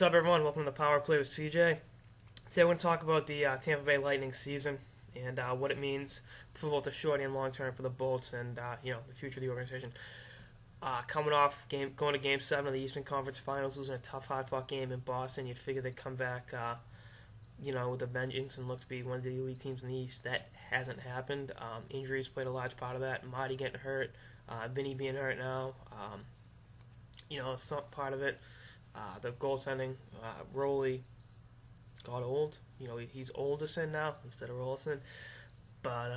What's up, everyone? Welcome to the Power Play with CJ. Today, I want to talk about the Tampa Bay Lightning season and what it means for both the short and long term for the Bolts and the future of the organization. Coming off going to Game 7 of the Eastern Conference Finals, losing a tough, hard-fought game in Boston, you'd figure they'd come back, with a vengeance and look to be one of the elite teams in the East. That hasn't happened. Injuries played a large part of that. Marty getting hurt, Vinny being hurt now. It's not part of it. The goaltending, Roley got old. He's Olderson now instead of Rolson. But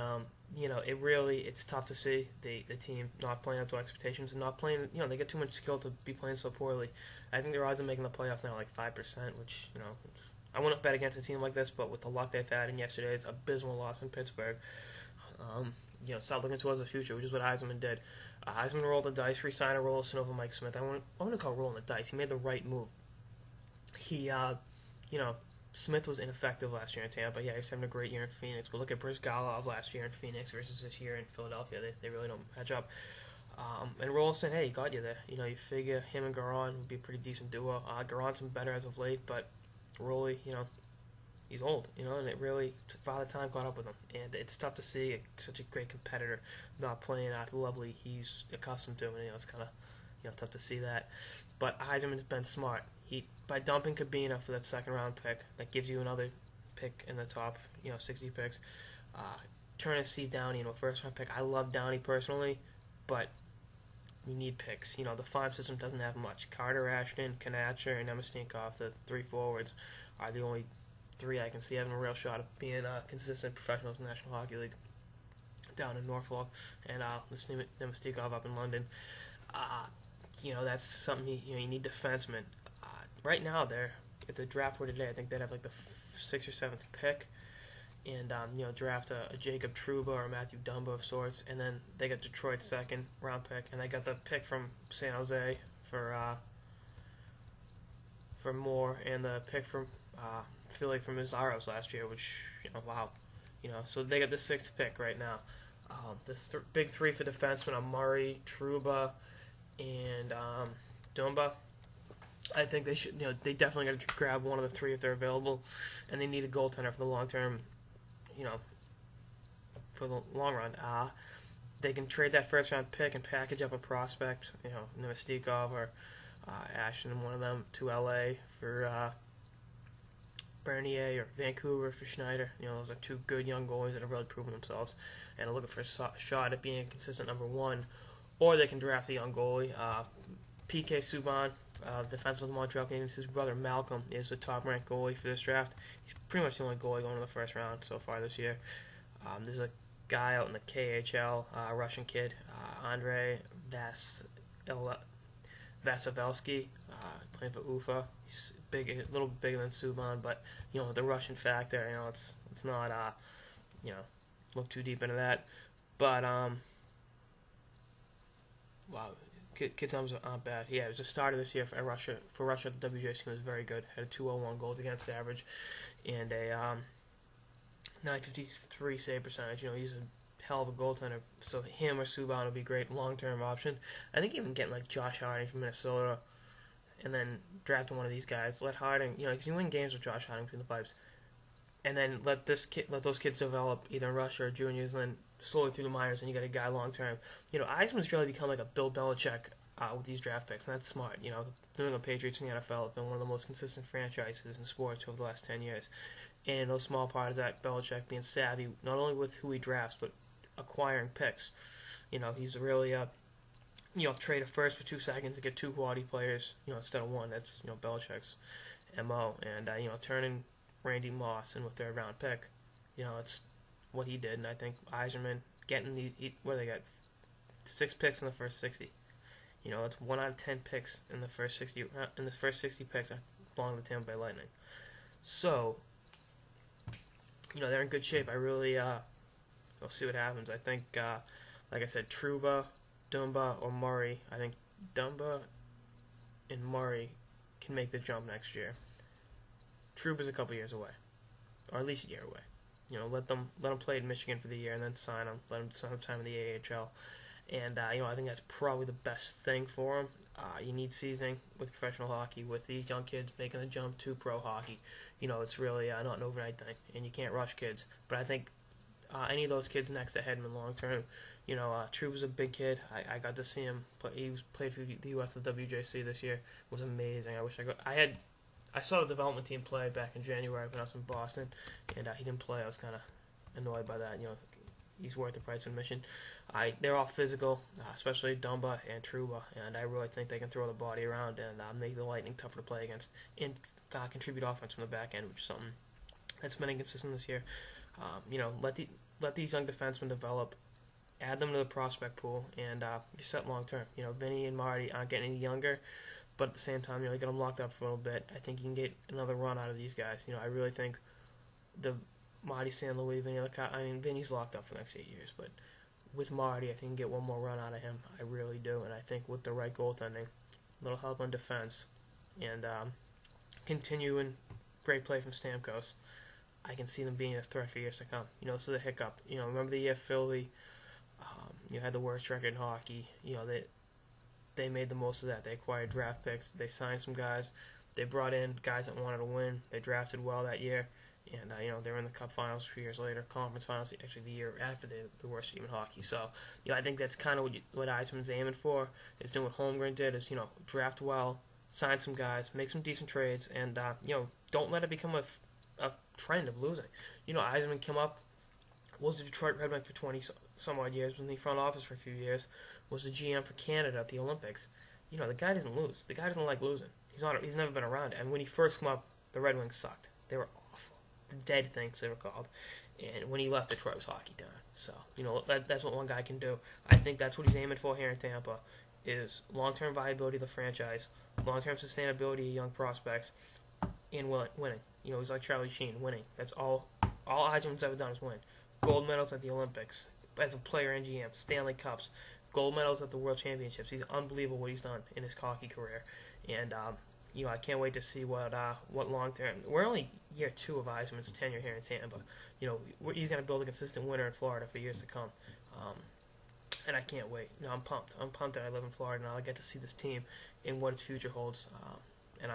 it's tough to see the team not playing up to expectations and not playing. They get too much skill to be playing so poorly. I think their odds of making the playoffs now are like 5%, which I wouldn't bet against a team like this. But with the luck they've had in yesterday's abysmal loss in Pittsburgh, start looking towards the future, which is what Yzerman did. Yzerman rolled the dice, re-signed a Rolson over Mike Smith. I want to call rolling the dice. He made the right move. Smith was ineffective last year in Tampa. Yeah, he's having a great year in Phoenix. But look at Brizgalov last year in Phoenix versus this year in Philadelphia. They really don't match up. And Rolson, hey, he got you there. You figure him and Garon would be a pretty decent duo. Garon's been better as of late, but Roley, he's old, and it really, Father Time caught up with him. And it's tough to see such a great competitor not playing at the level he's accustomed to. And, it's kind of, tough to see that. But Yzerman's been smart. By dumping Cabina for that second-round pick, that gives you another pick in the top, 60 picks. Turning Steve Downey into a first-round pick. I love Downey personally, but you need picks. The farm system doesn't have much. Carter, Ashton, Kanacher, and Nemestinkov, the three forwards, are the only three I can see having a real shot of being consistent professionals in the National Hockey League down in Norfolk, and Nemestinkov up in London. That's something you need defensemen. Right now, they're at the draft for today. I think they'd have like the 6th or 7th pick, and draft a Jacob Trouba or a Matthew Dumba of sorts, and then they got Detroit's second round pick, and they got the pick from San Jose for Moore, and the pick from Philly from Mazaros last year, which wow, so they got the 6th pick right now. The big three for defensemen are Murray, Trouba, and Dumba. I think they should, they definitely got to grab one of the three if they're available, and they need a goaltender for the long term, for the long run. They can trade that first round pick and package up a prospect, Nemestikov or Ashton, one of them, to LA for Bernier or Vancouver for Schneider. Those are two good young goalies that have really proven themselves and are looking for a shot at being a consistent number one. Or they can draft a young goalie. PK Subban, defenseman of the Montreal Canadiens, his brother Malcolm is the top-ranked goalie for this draft. He's pretty much the only goalie going in the first round so far this year. There's a guy out in the KHL, a Russian kid, Andrei Vasavelsky, playing for Ufa. He's big, a little bigger than Subban, but the Russian factor, it's not look too deep into that. But wow. Kids' numbers aren't bad. Yeah, it was the start of this year for Russia. The WJ team was very good. Had a 201 goals against average and a 953 save percentage. He's a hell of a goaltender. So him or Subban would be a great long-term option. I think even getting like Josh Harding from Minnesota and then drafting one of these guys. Let Harding, because you win games with Josh Harding between the pipes. And then let those kids develop either in Russia or juniors, and then slowly through the minors, and you got a guy long term. Yzerman's really become like a Bill Belichick with these draft picks, and that's smart. The New England Patriots in the NFL have been one of the most consistent franchises in sports over the last 10 years. And no small part of that, Belichick being savvy, not only with who he drafts, but acquiring picks. He's really trade a first for 2 seconds to get 2 quality players, instead of 1. That's, Belichick's MO. And, turning Randy Moss into a 3rd round pick, it's what he did. And I think Yzerman getting these, where they got 6 picks in the first 60. It's 1 out of 10 picks in the first 60. In the first 60 picks belong to the Tampa Bay Lightning. So, they're in good shape. I really, we'll see what happens. I think, like I said, Trouba, Dumba, or Murray. I think Dumba and Murray can make the jump next year. Trouba's a couple years away, or at least a year away. Let them play in Michigan for the year and then sign them. Let them some time in the AHL, And I think that's probably the best thing for him. You need seasoning with professional hockey. With these young kids making the jump to pro hockey, it's really not an overnight thing, and you can't rush kids. But I think any of those kids next to Hedman long term, True was a big kid. I got to see him play. Played for the U.S. at WJC this year. It was amazing. I wish I could. I saw the development team play back in January when I was in Boston, and he didn't play. I was kind of annoyed by that. He's worth the price of admission. They're all physical, especially Dumba and Trouba, and I really think they can throw the body around and make the Lightning tougher to play against and contribute offense from the back end, which is something that's been inconsistent this year. Let these young defensemen develop, add them to the prospect pool, and you're set long term. Vinny and Marty aren't getting any younger, but at the same time, you get them locked up for a little bit. I think you can get another run out of these guys. I really think the Marty, San Luis, Vinny's locked up for the next 8 years, but with Marty, I think you can get one more run out of him. I really do, and I think with the right goaltending, a little help on defense, and continuing great play from Stamkos, I can see them being a threat for years to come. This is a hiccup. Remember the year Philly, had the worst record in hockey. They made the most of that. They acquired draft picks. They signed some guys. They brought in guys that wanted to win. They drafted well that year. And, they were in the Cup Finals a few years later, Conference Finals, actually the year after the worst team in hockey. So, I think that's kind of what Yzerman's aiming for, is doing what Holmgren did, is, draft well, sign some guys, make some decent trades, and, don't let it become a trend of losing. Yzerman came up, was the Detroit Red Wings for 20-some-odd years, was in the front office for a few years, was the GM for Canada at the Olympics. The guy doesn't lose. The guy doesn't like losing. He's never been around it. And when he first came up, the Red Wings sucked. They were awful. The dead things they were called. And when he left, Detroit was hockey town. So, that's what one guy can do. I think that's what he's aiming for here in Tampa, is long-term viability of the franchise, long-term sustainability of young prospects, and winning. He's like Charlie Sheen, winning. That's all Yzerman's ever done is win. Gold medals at the Olympics, as a player and GM, Stanley Cups, gold medals at the World Championships. He's unbelievable what he's done in his hockey career. And, I can't wait to see what long-term... We're only year 2 of Yzerman's tenure here in Tampa. He's going to build a consistent winner in Florida for years to come. And I can't wait. I'm pumped. I'm pumped that I live in Florida and I'll get to see this team and what its future holds. And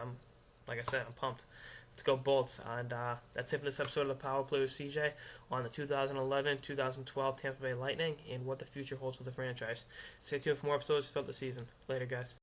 like I said, I'm pumped. Let's go Bolts. And that's it for this episode of the Power Play with CJ on the 2011-2012 Tampa Bay Lightning and what the future holds for the franchise. Stay tuned for more episodes throughout the season. Later, guys.